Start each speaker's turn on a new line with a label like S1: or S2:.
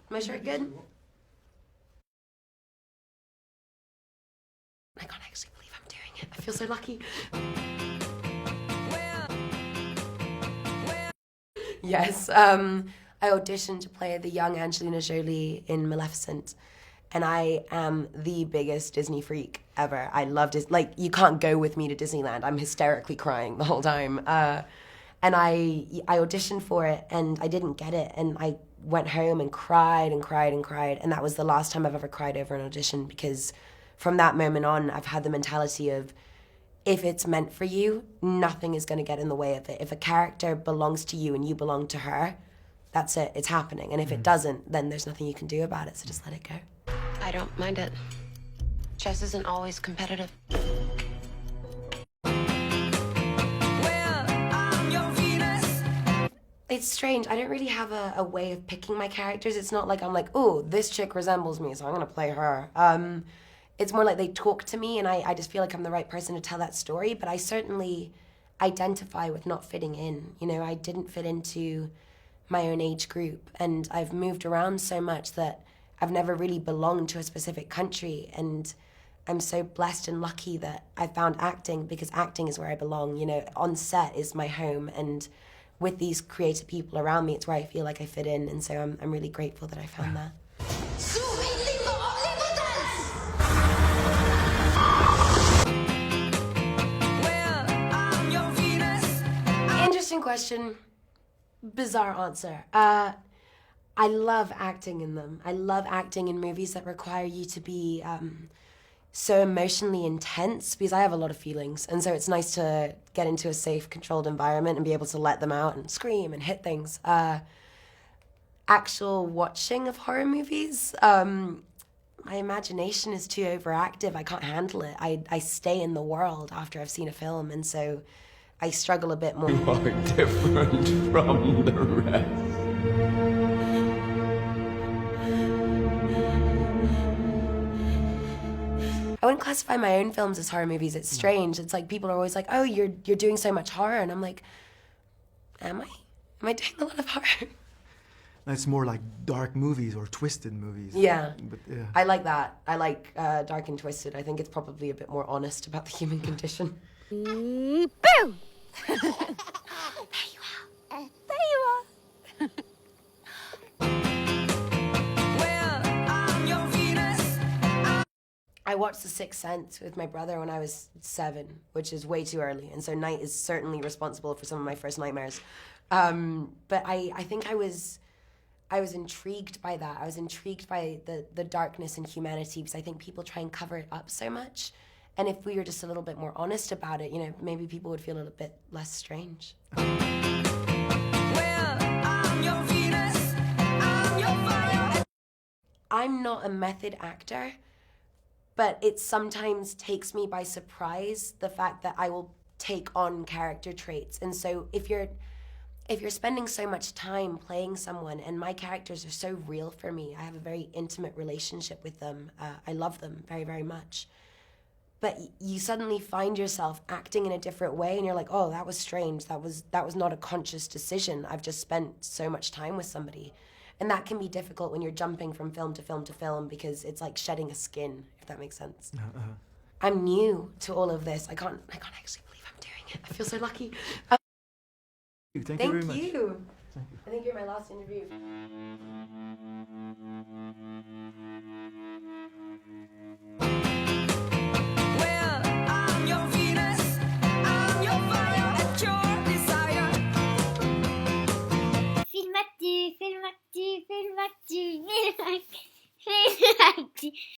S1: My shirt good? I can't actually believe I'm doing it. I feel so lucky. Yes, I auditioned to play the young Angelina Jolie in Maleficent, and I am the biggest Disney freak ever. I love Disney. Like, you can't go with me to Disneyland. I'm hysterically crying the whole time. And I auditioned for it, and I didn't get it, and I went home and cried and cried and cried, and that was the last time I've ever cried over an audition, because from that moment on, I've had the mentality of, if it's meant for you, nothing is going to get in the way of it. If a character belongs to you and you belong to her, that's it, it's happening. And if it doesn't, then there's nothing you can do about it, so just let it go.
S2: I don't mind it. Chess isn't always competitive.
S1: It's strange. I don't really have a way of picking my characters. It's not like I'm like, oh, this chick resembles me, so I'm going to play her. It's more like they talk to me, and I just feel like I'm the right person to tell that story. But I certainly identify with not fitting in. You know, I didn't fit into my own age group, and I've moved around so much that I've never really belonged to a specific country. And I'm so blessed and lucky that I found acting, because acting is where I belong. You know, on set is my home, and with these creative people around me, it's where I feel like I fit in. And so I'm really grateful that I found that. Interesting question. Bizarre answer. I love acting in them. I love acting in movies that require you to be so emotionally intense, because I have a lot of feelings, and so it's nice to get into a safe, controlled environment and be able to let them out and scream and hit things. Actual watching of horror movies, my imagination is too overactive. I can't handle it. I stay in the world after I've seen a film, and so I struggle a bit more.
S3: You are different from the rest.
S1: I wouldn't classify my own films as horror movies. It's strange. It's like people are always like, oh, you're doing so much horror. And I'm like, am I? Am I doing a lot of horror?
S4: It's more like dark movies or twisted movies.
S1: Yeah.
S4: But, yeah.
S1: I like that. I like Dark and Twisted. I think it's probably a bit more honest about the human condition.
S5: Boom! There you are. There you are.
S1: I watched The Sixth Sense with my brother when I was 7, which is way too early, and so night is certainly responsible for some of my first nightmares. But I think I was intrigued by that. I was intrigued by the darkness in humanity, because I think people try and cover it up so much. And if we were just a little bit more honest about it, you know, maybe people would feel a little bit less strange. I'm not a method actor, but it sometimes takes me by surprise, the fact that I will take on character traits. And so if you're spending so much time playing someone, and my characters are so real for me, I have a very intimate relationship with them. I love them very, very much. But you suddenly find yourself acting in a different way, and you're like, oh, that was strange. That was not a conscious decision. I've just spent so much time with somebody. And that can be difficult when you're jumping from film to film to film, because it's like shedding a skin, if that makes sense. I'm new to all of this. I can't actually believe I'm doing it. I feel so lucky.
S4: Thank you very much.
S1: Thank you. I think you're my last interview.